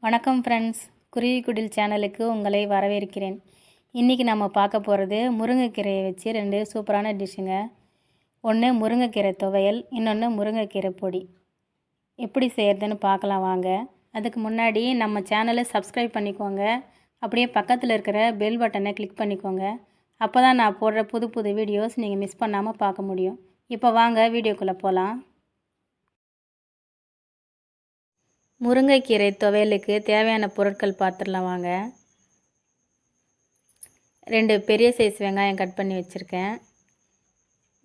வணக்கம் ஃப்ரெண்ட்ஸ், குருவி குடில் சேனலுக்கு உங்களை வரவேற்கிறேன். இன்றைக்கி நம்ம பார்க்க போகிறது முருங்கைக்கீரையை வச்சு 2 சூப்பரான டிஷ்ஷுங்க. ஒன்று முருங்கைக்கீரை துவையல், இன்னொன்று முருங்கைக்கீரை பொடி. எப்படி செய்கிறதுன்னு பார்க்கலாம் வாங்க. அதுக்கு முன்னாடி நம்ம சேனலை சப்ஸ்கிரைப் பண்ணிக்கோங்க. அப்படியே பக்கத்தில் இருக்கிற பெல் பட்டனை கிளிக் பண்ணிக்கோங்க. அப்போ தான் நான் போடுற புது புது வீடியோஸ் நீங்கள் மிஸ் பண்ணாமல் பார்க்க முடியும். இப்போ வாங்க வீடியோக்குள்ளே போகலாம். முருங்கைக்கீரை துவையலுக்கு தேவையான பொருட்கள் பார்த்துடலாம் வாங்க. 2 பெரிய சைஸ் வெங்காயம் கட் பண்ணி வச்சுருக்கேன்.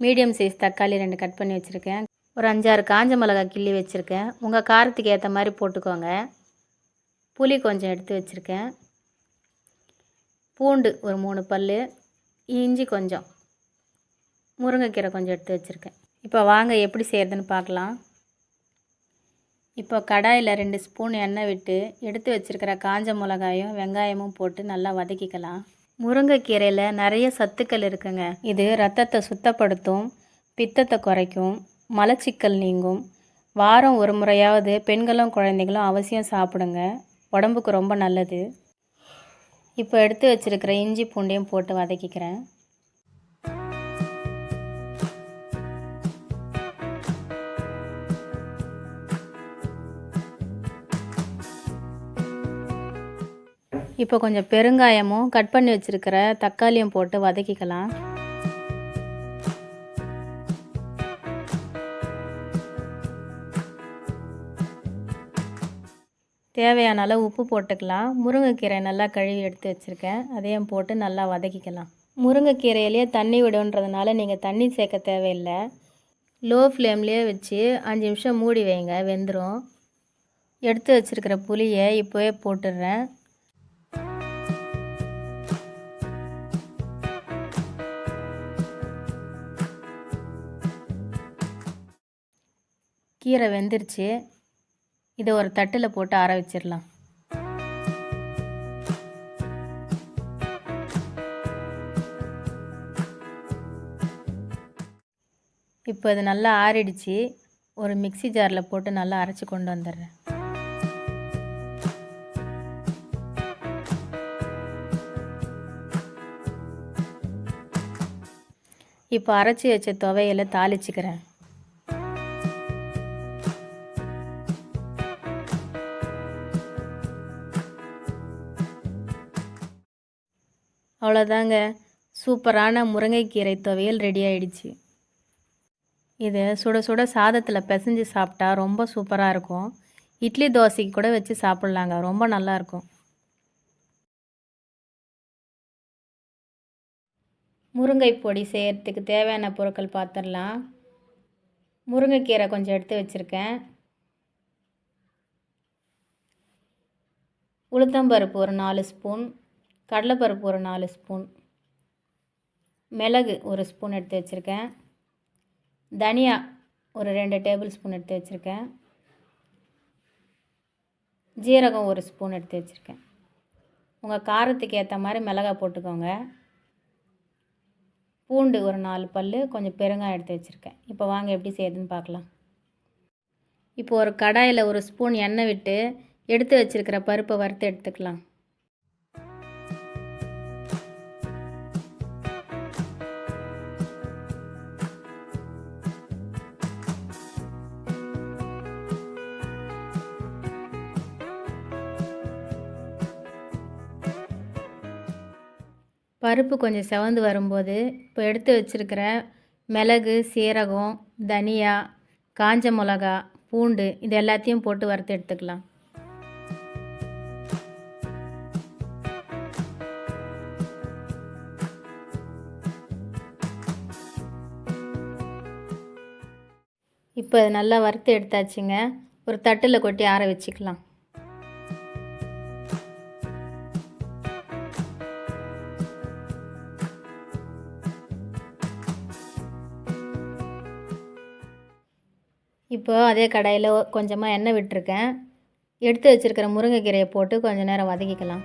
மீடியம் சைஸ் தக்காளி 2 கட் பண்ணி வச்சுருக்கேன். ஒரு 5-6 காஞ்ச மிளகாய் கிள்ளி வச்சுருக்கேன். உங்கள் காரத்துக்கு ஏற்ற மாதிரி போட்டுக்கோங்க. புளி கொஞ்சம் எடுத்து வச்சுருக்கேன். பூண்டு ஒரு 3 பல், இஞ்சி கொஞ்சம், முருங்கைக்கீரை கொஞ்சம் எடுத்து வச்சுருக்கேன். இப்போ வாங்க எப்படி செய்கிறதுன்னு பார்க்கலாம். இப்போ கடாயில் 2 ஸ்பூன் எண்ணெய் விட்டு எடுத்து வச்சுருக்கிற காஞ்ச மிளகாயும் வெங்காயமும் போட்டு நல்லா வதக்கிக்கலாம். முருங்கைக்கீரையில் நிறைய சத்துக்கள் இருக்குங்க. இது ரத்தத்தை சுத்தப்படுத்தும், பித்தத்தை குறைக்கும், மலச்சிக்கல் நீங்கும். வாரம் ஒரு முறையாவது பெண்களும் குழந்தைகளும் அவசியம் சாப்பிடுங்க. உடம்புக்கு ரொம்ப நல்லது. இப்போ எடுத்து வச்சுருக்கிற இஞ்சி பூண்டையும் போட்டு வதக்கிக்கிறேன். இப்போ கொஞ்சம் பெருங்காயமும் கட் பண்ணி வச்சுருக்கிற தக்காளியும் போட்டு வதக்கிக்கலாம். தேவையான அளவு உப்பு போட்டுக்கலாம். முருங்கைக்கீரை நல்லா கழுவி எடுத்து வச்சுருக்கேன். அதையும் போட்டு நல்லா வதக்கிக்கலாம். முருங்கைக்கீரையிலேயே தண்ணி விடுன்றதுனால நீங்கள் தண்ணி சேர்க்க தேவையில்லை. லோ ஃப்ளேம்லேயே வச்சு 5 நிமிஷம் மூடி வைங்க, வெந்துடும். எடுத்து வச்சுருக்கிற புளியை இப்போவே போட்டுடுறேன். கீரை வெந்துருச்சு. இதை ஒரு தட்டில் போட்டு ஆற வச்சிடலாம். இப்போ இது நல்லா ஆறிடுச்சு. ஒரு மிக்ஸி ஜாரில் போட்டு நல்லா அரைச்சி கொண்டு வந்துடுறேன். இப்போ அரைச்சி வச்ச துவையலை தாளிச்சிக்கிறேன். அவ்வளோதாங்க, சூப்பரான முருங்கைக்கீரை துவையல் ரெடி ஆகிடுச்சு. இதை சுட சுட சாதத்தில் பிசைஞ்சு சாப்பிட்டா ரொம்ப சூப்பராக இருக்கும். இட்லி தோசைக்கு கூட வச்சு சாப்பிட்லாங்க, ரொம்ப நல்லாயிருக்கும். முருங்கை பொடி செய்கிறதுக்கு தேவையான பொருட்கள் பார்த்துடலாம். முருங்கைக்கீரை கொஞ்சம் எடுத்து வச்சுருக்கேன். உளுத்தம்பருப்பு ஒரு 4 ஸ்பூன், கடலைப்பருப்பு ஒரு 4 ஸ்பூன், மிளகு ஒரு ஸ்பூன் எடுத்து வச்சுருக்கேன். தனியா ஒரு 2 டேபிள் ஸ்பூன் எடுத்து வச்சுருக்கேன். ஜீரகம் ஒரு ஸ்பூன் எடுத்து வச்சுருக்கேன். உங்கள் காரத்துக்கு ஏற்ற மாதிரி மிளகாய் போட்டுக்கோங்க. பூண்டு ஒரு 4 பல், கொஞ்சம் பெருங்காயம் எடுத்து வச்சுருக்கேன். இப்போ வாங்க எப்படி செய்யுதுன்னு பார்க்கலாம். இப்போ ஒரு கடாயில் ஒரு ஸ்பூன் எண்ணெய் விட்டு எடுத்து வச்சுருக்கிற பருப்பை வறுத்து எடுத்துக்கலாம். பருப்பு கொஞ்சம் செவந்து வரும்போது இப்போ எடுத்து வச்சுருக்கிற மிளகு, சீரகம், தனியா, காஞ்ச மிளகா, பூண்டு இது எல்லாத்தையும் போட்டு வறுத்து எடுத்துக்கலாம். இப்போ இது நல்லா வறுத்து எடுத்தாச்சுங்க. ஒரு தட்டில் கொட்டி ஆற வச்சுக்கலாம். இப்போ அதே கடாயில் கொஞ்சமாக எண்ணெய் விட்டுருக்கேன். எடுத்து வச்சுருக்கிற முருங்கைக்கீரையை போட்டு கொஞ்சம் நேரம் வதக்கிக்கலாம்.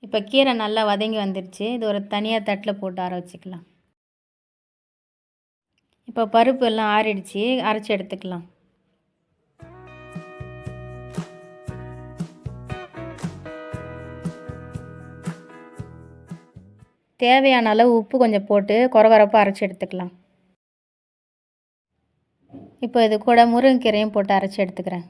இப்போ இப்போ கீரை நல்லா வதங்கி வந்துடுச்சு. இது ஒரு தனியாக தட்டில் போட்டு ஆற வச்சுக்கலாம். இப்போ பருப்பு எல்லாம் ஆறிடுச்சு, அரைச்சி எடுத்துக்கலாம். தேவையான அளவு உப்பு கொஞ்சம் போட்டு கொரகொரப்பாக அரைச்சி எடுத்துக்கலாம். இப்போ இது கூட முருங்கைக்கீரையும் போட்டு அரைச்சி எடுத்துக்கிறேன்.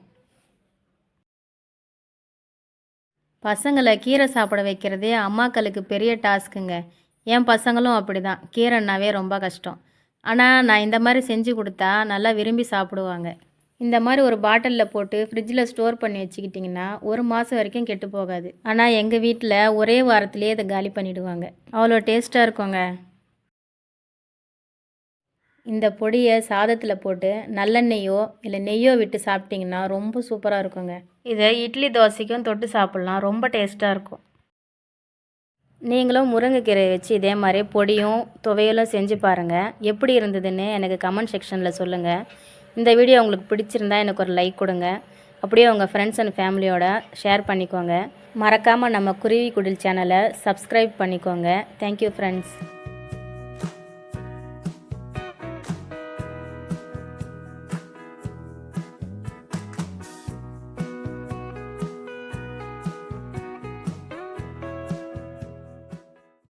பசங்களை கீரை சாப்பிட வைக்கிறதே அம்மாக்களுக்கு பெரிய டாஸ்க்குங்க. என் பசங்களும் அப்படி தான். கீரைன்னாவே ரொம்ப கஷ்டம். ஆனால் நான் இந்த மாதிரி செஞ்சு கொடுத்தா நல்லா விரும்பி சாப்பிடுவாங்க. இந்த மாதிரி ஒரு பாட்டிலில் போட்டு ஃப்ரிட்ஜில் ஸ்டோர் பண்ணி வச்சுக்கிட்டிங்கன்னா 1 மாதம் வரைக்கும் கெட்டு போகாது. ஆனால் எங்கள் வீட்டில் ஒரே வாரத்திலே இதை காலி பண்ணிவிடுவாங்க. அவ்வளோ டேஸ்ட்டாக இருக்குங்க. இந்த பொடியை சாதத்தில் போட்டு நல்லெண்ணெய்யோ இல்லை நெய்யோ விட்டு சாப்பிட்டிங்கன்னா ரொம்ப சூப்பராக இருக்குங்க. இதை இட்லி தோசைக்கும் தொட்டு சாப்பிட்லாம். ரொம்ப டேஸ்ட்டாக இருக்கும். நீங்களும் முருங்கைக்கீரையை வச்சு இதே மாதிரி பொடியும் துவையலும் செஞ்சு பாருங்கள். எப்படி இருந்ததுன்னு எனக்கு கமெண்ட் செக்ஷனில் சொல்லுங்கள். இந்த வீடியோ உங்களுக்கு பிடிச்சிருந்தா எனக்கு ஒரு லைக் கொடுங்க. அப்படியே உங்கள் ஃப்ரெண்ட்ஸ் அண்ட் ஃபேமிலியோட ஷேர் பண்ணிக்கோங்க. மறக்காமல் நம்ம குருவி குடில் சேனலை சப்ஸ்கிரைப் பண்ணிக்கோங்க. Thank you friends.